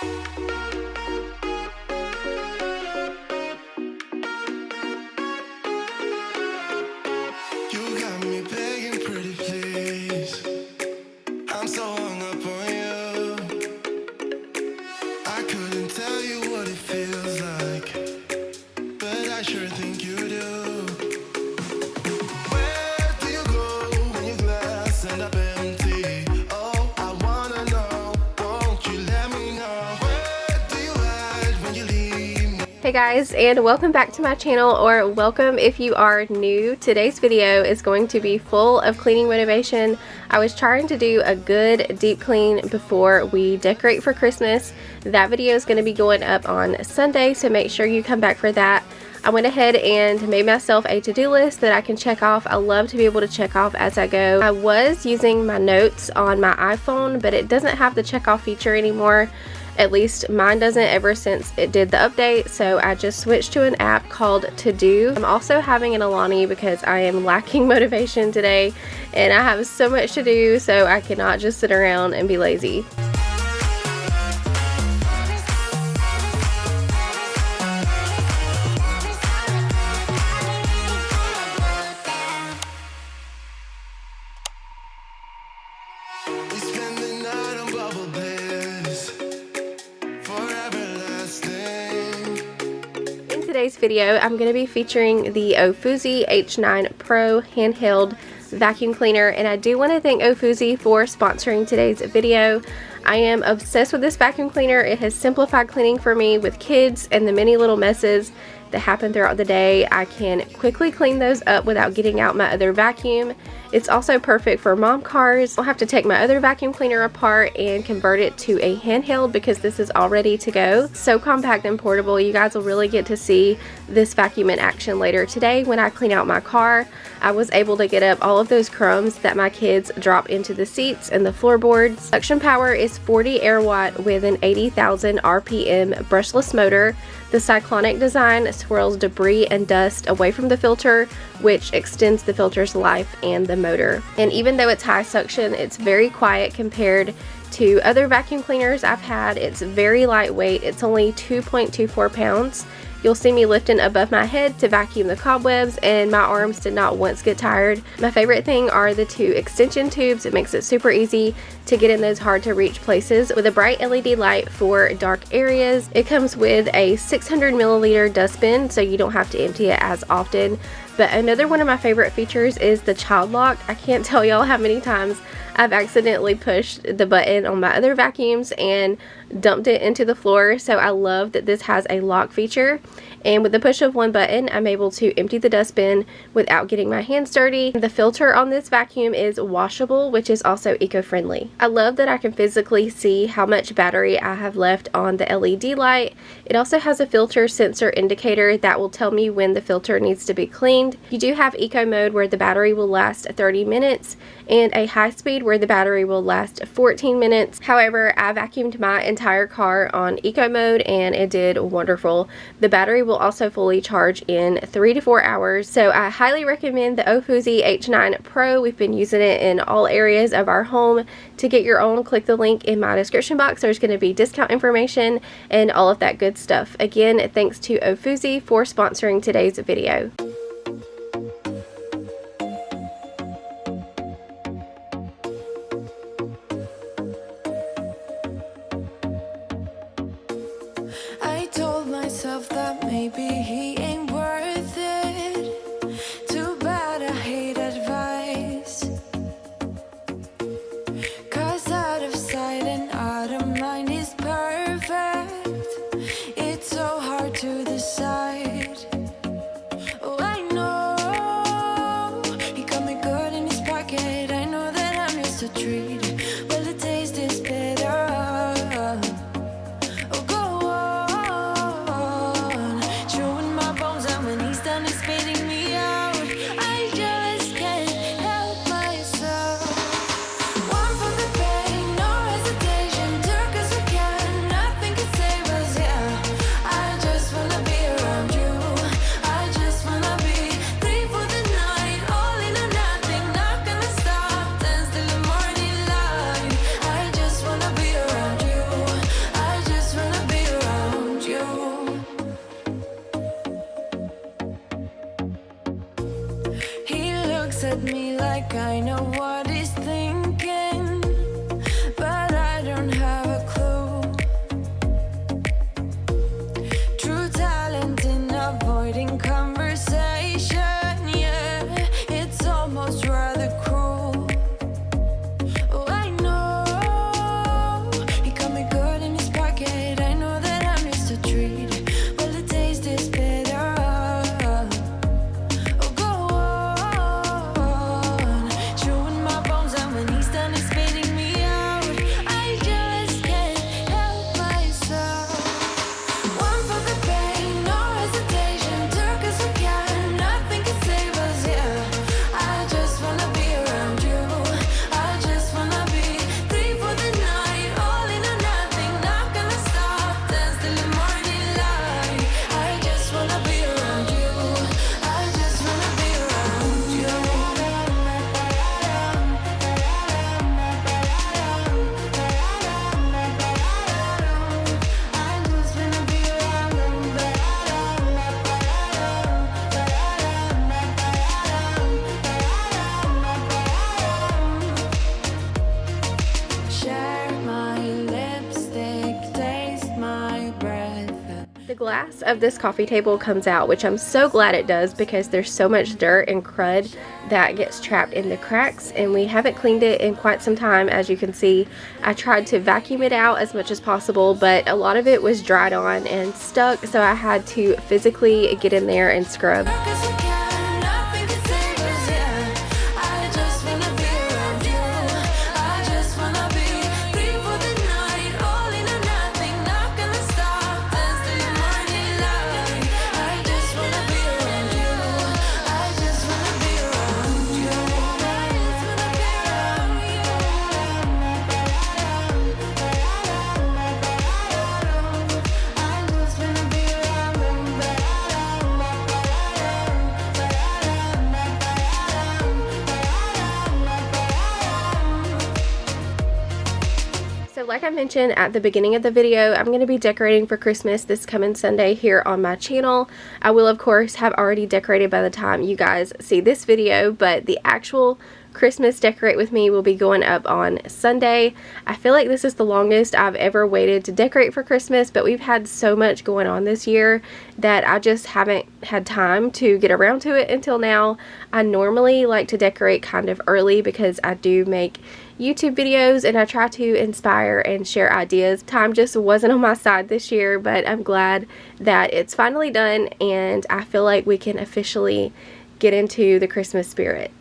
You got me begging pretty please. I'm so hung up on you. I couldn't tell you what it feels like, but I sure think you do. Where do you go when your glass ends up empty? Oh, I wanna know, won't you let me know? Where do you hide when you leave me? Hey guys, and welcome back to my channel, or welcome if you are new. Today's video is going to be full of cleaning motivation. I was trying to do a good deep clean before we decorate for Christmas. That video is going to be going up on Sunday, so make sure you come back for that. I went ahead and made myself a to-do list that I can check off. I love to be able to check off as I go. I was using my notes on my iPhone, but it doesn't have the check off feature anymore. At least mine doesn't ever since it did the update, so I just switched to an app called To Do. I'm also having an Alani because I am lacking motivation today and I have so much to do, so I cannot just sit around and be lazy. We spend the night on bubble beds, forever lasting. In today's video, I'm going to be featuring the Ofuzi H9 Pro handheld vacuum cleaner, and I do want to thank Ofuzi for sponsoring today's video. I am obsessed with this vacuum cleaner. It has simplified cleaning for me with kids and the many little messes that happen throughout the day. I can quickly clean those up without getting out my other vacuum. It's also perfect for mom cars. I'll have to take my other vacuum cleaner apart and convert it to a handheld because this is all ready to go. So compact and portable. You guys will really get to see this vacuum in action later today when I clean out my car. I was able to get up all of those crumbs that my kids drop into the seats and the floorboards. Suction power is 40 air watt with an 80,000 RPM brushless motor. The cyclonic design swirls debris and dust away from the filter, which extends the filter's life and the motor. And even though it's high suction, it's very quiet compared to other vacuum cleaners I've had. It's very lightweight. It's only 2.24 pounds. You'll see me lifting above my head to vacuum the cobwebs, and my arms did not once get tired. My favorite thing are the two extension tubes. It makes it super easy to get in those hard to reach places. With a bright LED light for dark areas, it comes with a 600 milliliter dustbin, so you don't have to empty it as often. But another one of my favorite features is the child lock. I can't tell y'all how many times I've accidentally pushed the button on my other vacuums and dumped it into the floor, so I love that this has a lock feature. And with the push of one button, I'm able to empty the dustbin without getting my hands dirty. The filter on this vacuum is washable, which is also eco-friendly. I love that I can physically see how much battery I have left on the LED light. It also has a filter sensor indicator that will tell me when the filter needs to be cleaned. You do have eco mode where the battery will last 30 minutes and a high speed where the battery will last 14 minutes. However, I vacuumed my entire car on eco mode and it did wonderful. The battery will also fully charge in 3 to 4 hours, so I highly recommend the Ofuzi H9 Pro. We've been using it in all areas of our home. To get your own, click the link in my description box. There's going to be discount information and all of that good stuff. Again, thanks to Ofuzi for sponsoring today's video. I told myself that maybe he ain't worth it. Too bad I hate advice. 'Cause out of sight and out of mind is perfect. It's so hard to decide. Oh, I know he got me good in his pocket. I know that I'm used to treat. Well, the taste is better. Morning light. glass of this coffee table comes out, which I'm so glad it does because there's so much dirt and crud that gets trapped in the cracks, and we haven't cleaned it in quite some time. As you can see, I tried to vacuum it out as much as possible, but a lot of it was dried on and stuck, so I had to physically get in there and scrub. Like I mentioned at the beginning of the video, I'm going to be decorating for Christmas this coming Sunday here on my channel. I will of course have already decorated by the time you guys see this video, but the actual Christmas Decorate With Me will be going up on Sunday. I feel like this is the longest I've ever waited to decorate for Christmas, but we've had so much going on this year that I just haven't had time to get around to it until now. I normally like to decorate kind of early because I do make YouTube videos and I try to inspire and share ideas. Time just wasn't on my side this year, but I'm glad that it's finally done and I feel like we can officially get into the Christmas spirit.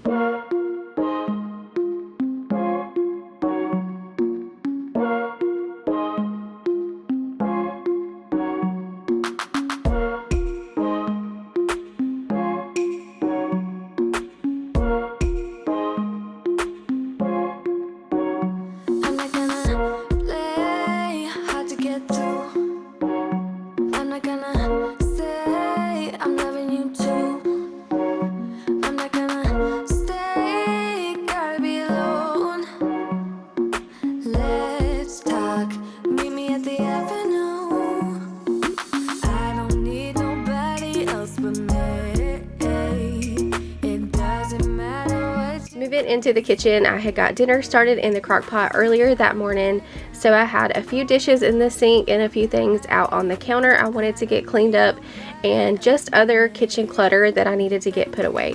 Moving into the kitchen, I had got dinner started in the crock pot earlier that morning, so I had a few dishes in the sink and a few things out on the counter I wanted to get cleaned up, and just other kitchen clutter that I needed to get put away.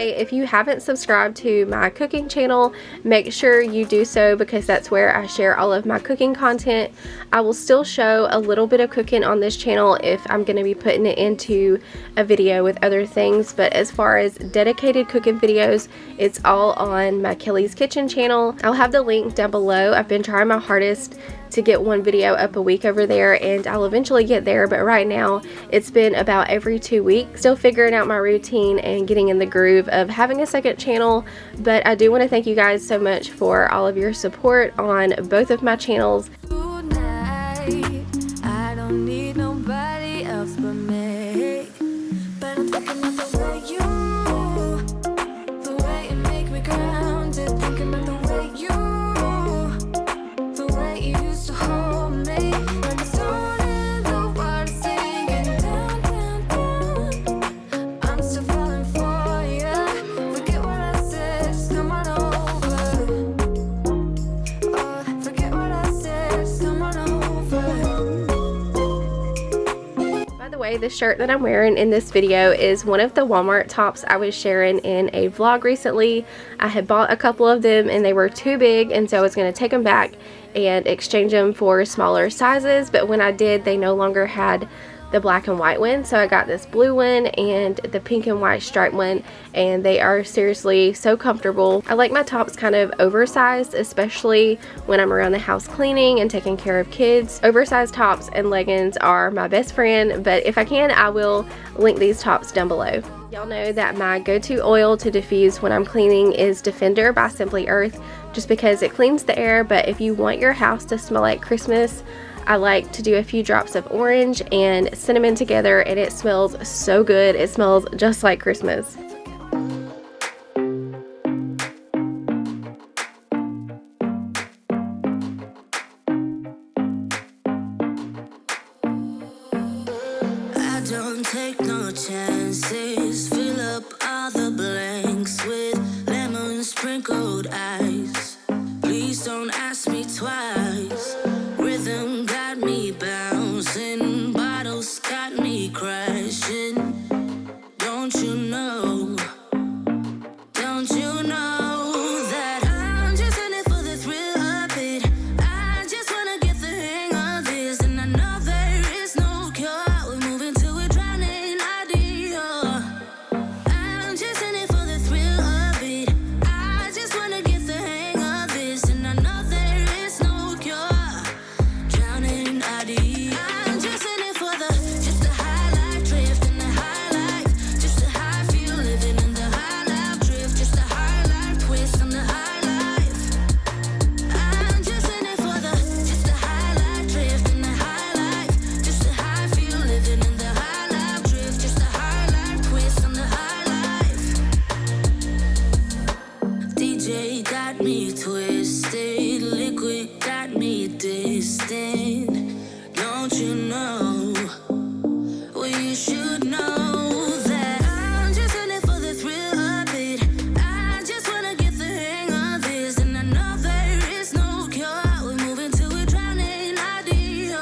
If you haven't subscribed to my cooking channel, make sure you do so because that's where I share all of my cooking content. I will still show a little bit of cooking on this channel if I'm going to be putting it into a video with other things, but as far as dedicated cooking videos, it's all on my Kelly's Kitchen channel. I'll have the link down below. I've been trying my hardest to get one video up a week over there, and I'll eventually get there, but right now it's been about every 2 weeks. Still figuring out my routine and getting in the groove of having a second channel, but I do want to thank you guys so much for all of your support on both of my channels. I don't need nobody else but me, but I'm thinking about the way the way you make me grounded, thinking about the way you used to hold me, like a stone in the water, singing down, down, down. I'm still falling for you. Forget what I said, just come on over. Oh, forget what I said, just come on over. By the way, the shirt that I'm wearing in this video is one of the Walmart tops I was sharing in a vlog recently. I had bought a couple of them and they were too big, and so I was going to take them back and exchange them for smaller sizes, but when I did, they no longer had the black and white one, so I got this blue one and the pink and white striped one, and they are seriously so comfortable. I like my tops kind of oversized, especially when I'm around the house cleaning and taking care of kids. Oversized tops and leggings are my best friend, but if I can, I will link these tops down below. Y'all know that my go-to oil to diffuse when I'm cleaning is Defender by Simply Earth, just because it cleans the air, but if you want your house to smell like Christmas, I like to do a few drops of orange and cinnamon together, and it smells so good. It smells just like Christmas. more chances. Fill up all the blanks with lemon sprinkled ice. Please don't ask me twice. Rhythm got me bouncing, bottles got me crashing. Don't you know? Don't you know that I'm just in it for the thrill of it? I just wanna get the hang of this, and I know there is no cure. We're moving to a drowning idea. I'm just in it for the thrill of it. I just wanna get the hang of this, and I know there is no cure. Drowning idea. I'm just in it for the just the high life drift and the high life, just the high feel living in the high life drift, just the high life twist on the high life. I'm just in it for the just the high life drift and the high life, just the high feel living in the high life drift, just the high life twist on the high life. DJ got me twisted, liquid got me distant. Don't you know? Well, you should know that I'm just in it for the thrill of it. I just wanna get the hang of this, and I know there is no cure. We're moving to a drowning idea.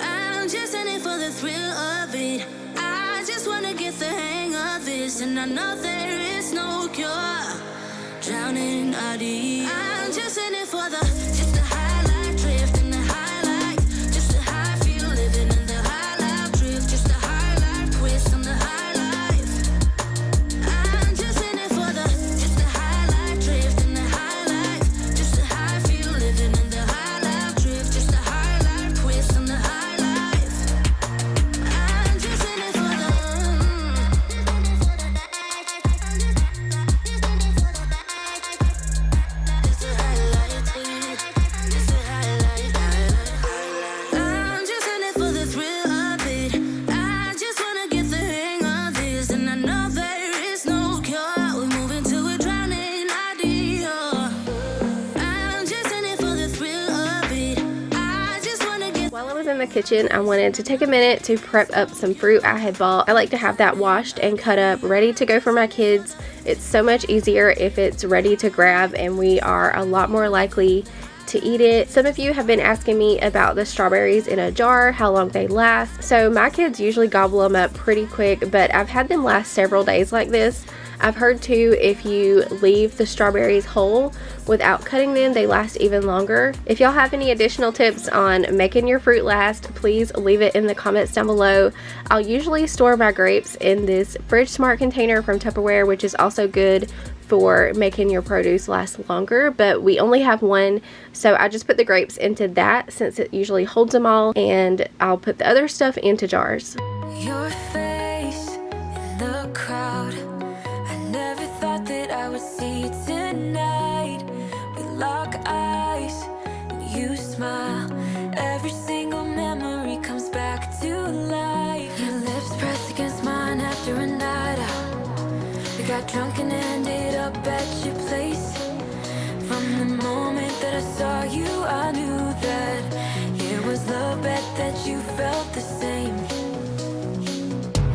I'm just in it for the thrill of it. I just wanna get the hang of this, and I know there is no cure. Drowning idea. I'm just in it for the just the high life drift and the high life, just the high feel living in the high life drift, just the high life twist on the high life. I'm just in it for the just the high life drift and the high life, just the high feel living in the high life drift, just the high life twist on the high life. I'm just in it for the just the high life twist, just the high life, I'm just in it for the thrill of it. I just wanna get the hang of this, and I know there is no cure. We're moving to a drowning idea. I'm just in it for the thrill of it. I just wanna get. While I was in the kitchen, I wanted to take a minute to prep up some fruit I had bought. I like to have that washed and cut up, ready to go for my kids. It's so much easier if it's ready to grab, and we are a lot more likely to eat it. Some of you have been asking me about the strawberries in a jar, how long they last. So my kids usually gobble them up pretty quick, but I've had them last several days like this. I've heard too, if you leave the strawberries whole without cutting them, they last even longer. If y'all have any additional tips on making your fruit last, please leave it in the comments down below. I'll usually store my grapes in this Fridge Smart container from Tupperware, which is also good for making your produce last longer, but we only have one, so I just put the grapes into that since it usually holds them all, and I'll put the other stuff into jars. Your face in the crowd. I never thought that I would see you tonight. We lock eyes and you smile. Every single memory comes back to life. Your lips pressed against mine after a night out. We got drunk and ended up at your place. From the moment that I saw you, I knew that it was the bet that you felt the same.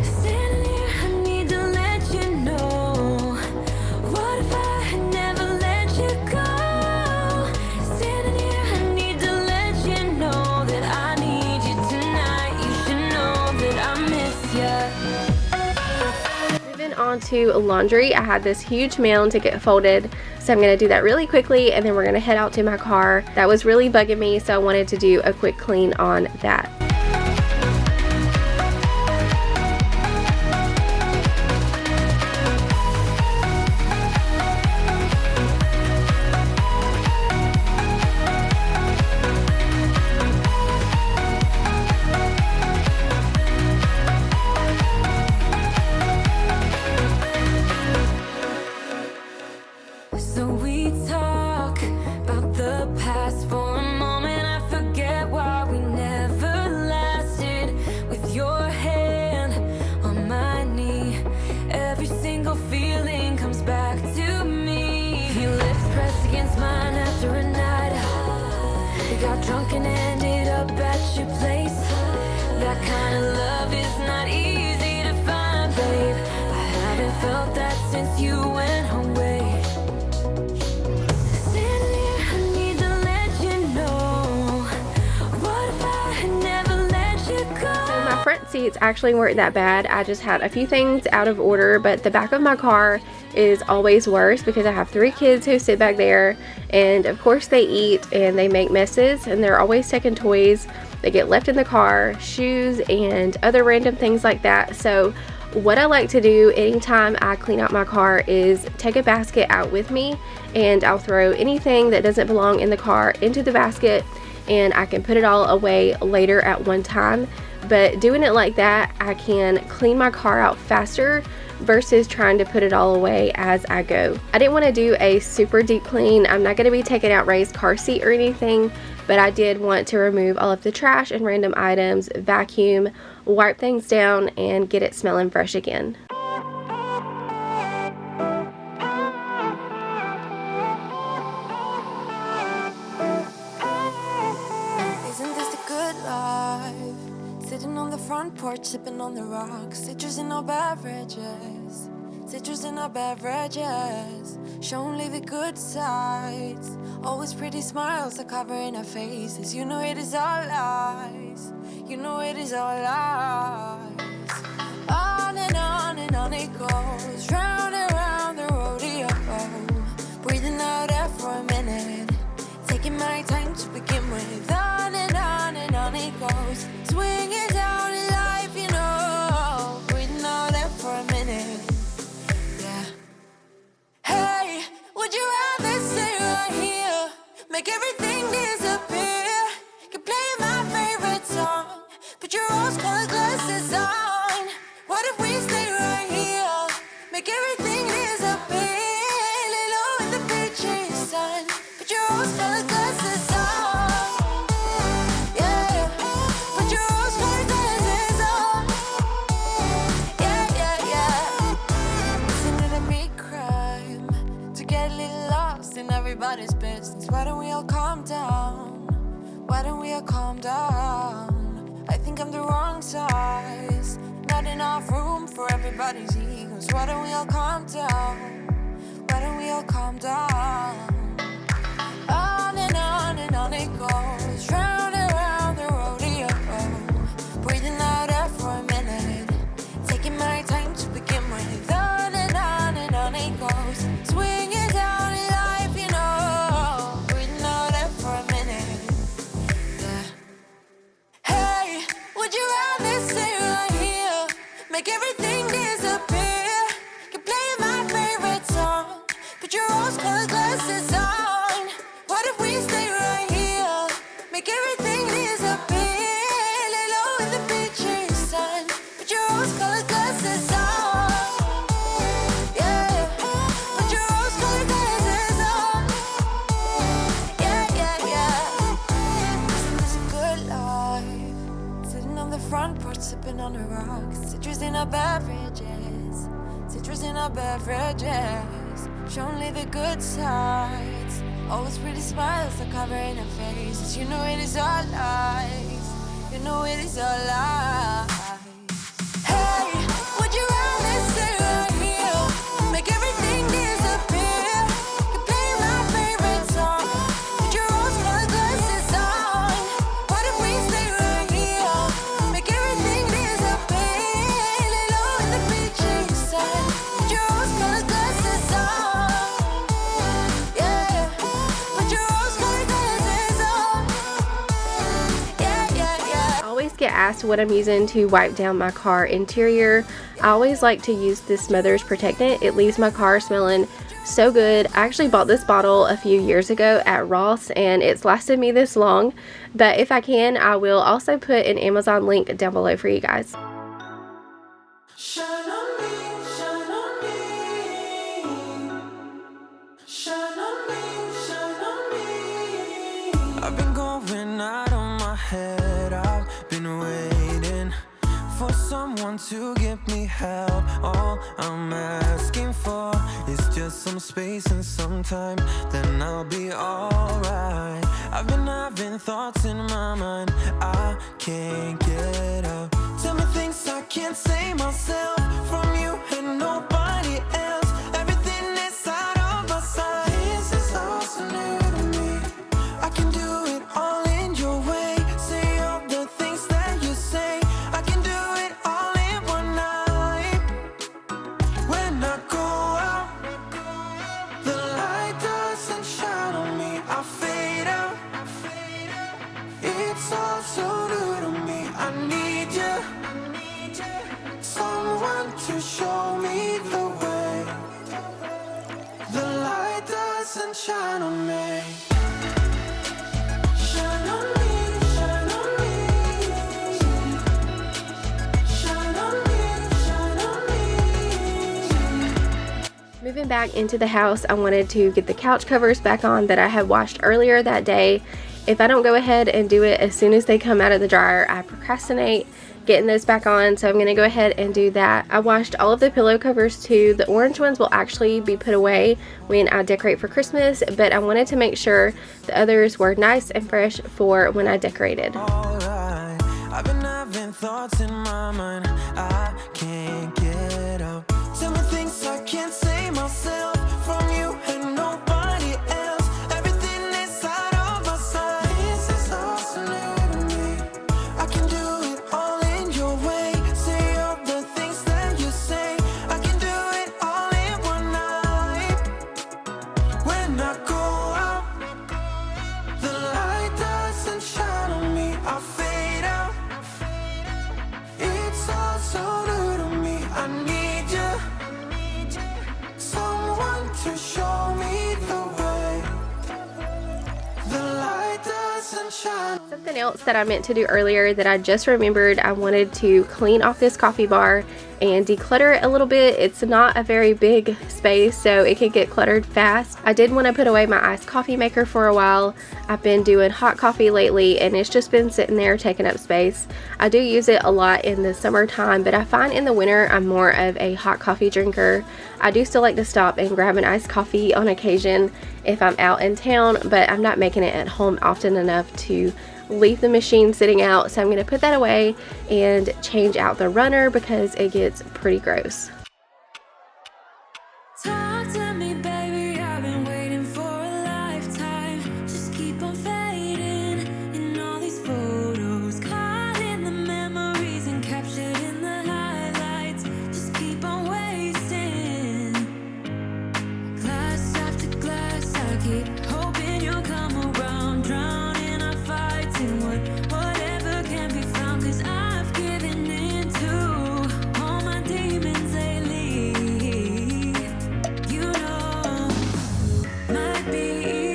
Standing here, I need to let you know. What if I had never let you go? Standing here, I need to let you know that I need you tonight. You should know that I miss you. Moving on to laundry, I had this huge mound to get folded, so I'm going to do that really quickly, and then we're going to head out to my car. That was really bugging me, so I wanted to do a quick clean on that. So we talk about the past for a moment. I forget why we never lasted. With your hand on my knee, every single feeling comes back to me. Your lips pressed against mine after a night out. We got drunk and ended up at your place. That kind of love is not easy to felt that since you went away. Standing here, I need to let you know. What if I had never let you go? So my front seats actually weren't that bad. I just had a few things out of order, but the back of my car is always worse because I have 3 kids who sit back there, and of course they eat and they make messes, and they're always taking toys. They get left in the car, shoes, and other random things like that. So what I like to do anytime I clean out my car is take a basket out with me, and I'll throw anything that doesn't belong in the car into the basket, and I can put it all away later at one time. But doing it like that, I can clean my car out faster versus trying to put it all away as I go. I didn't want to do a super deep clean. I'm not going to be taking out Ray's car seat or anything, but I did want to remove all of the trash and random items, vacuum, wipe things down, and get it smelling fresh again. Isn't this the good life? Sitting on the front porch, sipping on the rocks. Citrus in our beverages. Citrus in our beverages. Show only the good sides. Always pretty smiles are covering our faces. You know it is all lies. You know it is all lies. On and on it goes. Round and round the rodeo. Breathing out air for a minute. Taking my time to begin with. On and on it goes. Swinging down in life, you know. Breathing out air for a minute. Yeah. Hey, would you rather stay right here? Make everything disappear. Keep playing my favorite song. Put your rose-colored glasses on. What if we stay right here? Make everything disappear. Lay low in the beach's sun. Put your rose-colored glasses on. Yeah. Put your rose-colored glasses on. Yeah. Isn't it a big crime to get a little lost in everybody's business? Why don't we all calm down? Why don't we all calm down? I think I'm the wrong size. Not enough room for everybody's egos. Why don't we all calm down? Why don't we all calm down? On and on it goes. Round and round the rodeo. Breathing out air for a minute. Taking my time to begin with. On and on it goes. Swinging down in life, you know. Breathing out air for a minute. Yeah. Hey, would you rather stay right here? Make everything disappear. Keep playing my favorite song. Put your rose-colored glasses on. What if we stay right here? Make everything disappear. Lay low in the beach's sun. Put your rose-colored glasses on. Yeah. Put your rose-colored glasses on. Yeah. Isn't this a good life? Sitting on the front porch, sipping on the rocks. Citrus in our beverages. Citrus in our beverages. Show only the good sides. Always pretty smiles are covering our faces. You know it is all lies. You know it is all lies. Hey, would you rather stay right here? Make everything disappear. Keep playing my favorite song. Put your rose-colored glasses on. What if we stay right here? Make everything disappear. Lay low in the beach's sun. Put your rose-colored glasses on. Yeah. Put your rose-colored glasses on. Yeah. I always get asked what I'm using to wipe down my car interior. I always like to use this Smothers Protectant. It leaves my car smelling so good. I actually bought this bottle a few years ago at Ross, and it's lasted me this long. But if I can, I will also put an Amazon link down below for you guys. Shine on me, shine on me. Shine on me, shine on me. I've been going out of my head. I've been waiting for someone to give me help. All I'm asking for is just some space and some time, then I'll be alright. I've been having thoughts in my mind I can't get out. Tell me things I can't say myself from you and nobody to show me the way. The light doesn't shine on me. Shine on me, shine on me. Shine on me, shine on me. Moving back into the house, I wanted to get the couch covers back on that I had washed earlier that day. If I don't go ahead and do it as soon as they come out of the dryer, I procrastinate getting those back on, so I'm going to go ahead and do that. I washed all of the pillow covers too. The orange ones will actually be put away when I decorate for Christmas, but I wanted to make sure the others were nice and fresh for when I decorated. Alright, I've been having thoughts in my mind I can't get out. Tell me things I can't say myself from you and nobody else. Everything is out of my sight. This is all so new to me. I can do it all in your way. Say all the things that you say. I can do it all in one night. When I go out, the light doesn't shine on me. I fade out. It's all so new to me. I need you. Someone to show me the way. The light doesn't shine. Something else that I meant to do earlier that I just remembered, I wanted to clean off this coffee bar and declutter it a little bit. It's not a very big space, so it can get cluttered fast. I did want to put away my iced coffee maker for a while. I've been doing hot coffee lately and it's just been sitting there taking up space. I do use it a lot in the summertime, but I find in the winter I'm more of a hot coffee drinker. I do still like to stop and grab an iced coffee on occasion if I'm out in town, but I'm not making it at home often enough to leave the machine sitting out, so I'm going to put that away and change out the runner because it gets pretty gross. Talk to me, baby. I've been waiting for a lifetime. Just keep on fading in all these photos, caught in the memories and captured in the highlights. Just keep on wasting. Glass after glass, I keep hoping you'll come around, drowning our fights in whatever can be found. 'Cause I've given in to all my demons lately. You know, might be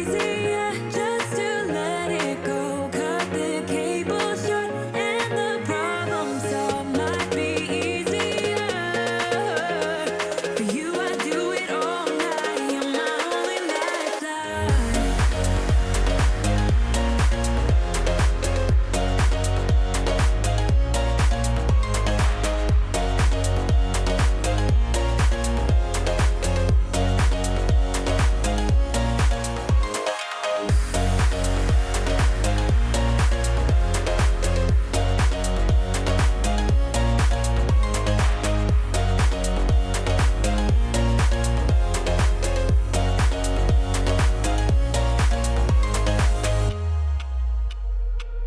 easier just to let it go. Cut the cable short and the problem solved. Might be easier for you. I do it all night. You're my only lifeline.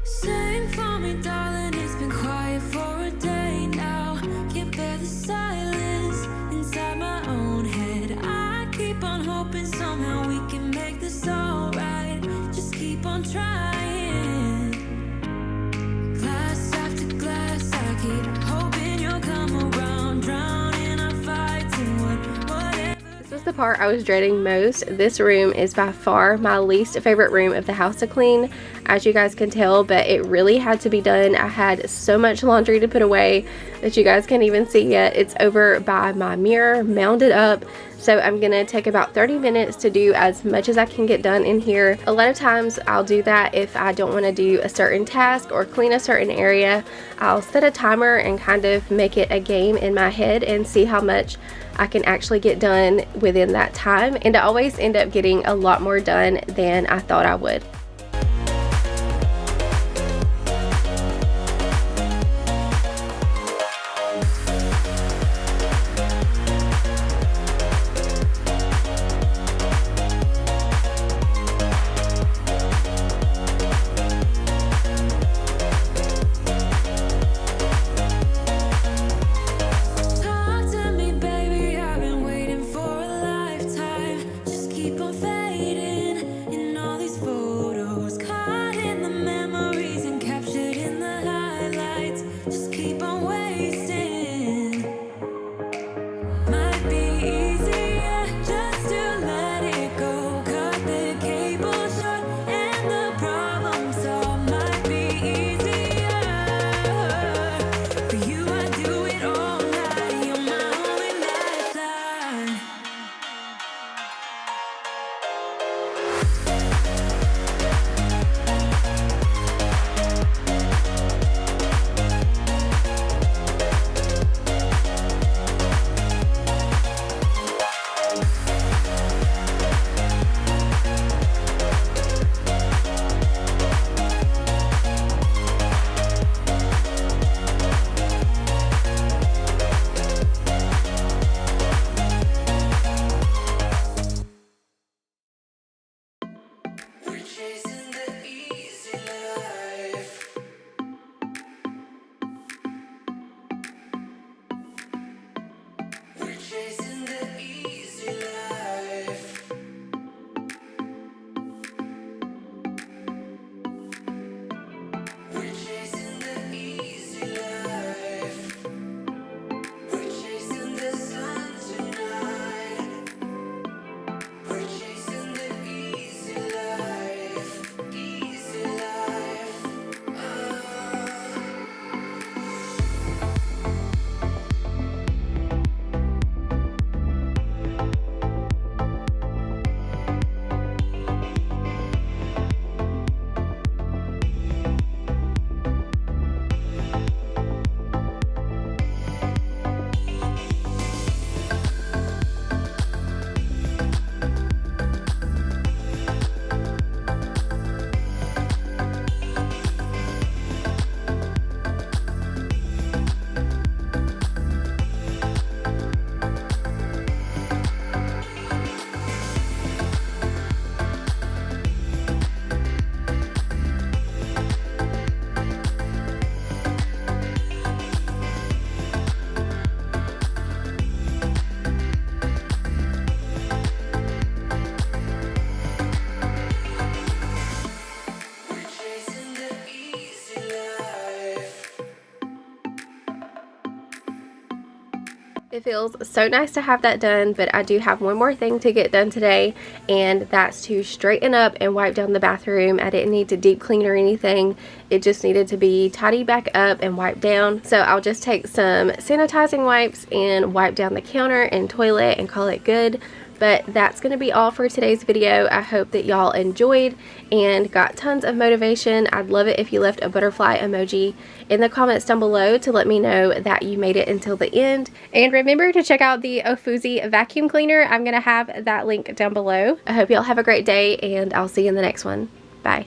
Sing for me, darling. It's been quiet for a day now. Can't bear the silence inside my own head. I keep on hoping somehow we can make this alright. Just keep on trying. Glass after glass, I keep hoping you'll come around, drowning our fights in whatever. This was the part I was dreading most. This room is by far my least favorite room of the house to clean, as you guys can tell, but it really had to be done. I had so much laundry to put away that you guys can't even see yet. It's over by my mirror, mounded up. So I'm gonna take about 30 minutes to do as much as I can get done in here. A lot of times I'll do that if I don't want to do a certain task or clean a certain area. I'll set a timer and kind of make it a game in my head and see how much I can actually get done within that time. And I always end up getting a lot more done than I thought I would. Talk to me, baby. I've been waiting for a lifetime. Just keep on fading in all these photos. It feels so nice to have that done, but I do have one more thing to get done today, and that's to straighten up and wipe down the bathroom. I didn't need to deep clean or anything. It just needed to be tidied back up and wiped down. So I'll just take some sanitizing wipes and wipe down the counter and toilet and call it good. But that's going to be all for today's video. I hope that y'all enjoyed and got tons of motivation. I'd love it if you left a butterfly emoji in the comments down below to let me know that you made it until the end. And remember to check out the Ofusi vacuum cleaner. I'm going to have that link down below. I hope y'all have a great day, and I'll see you in the next one. Bye.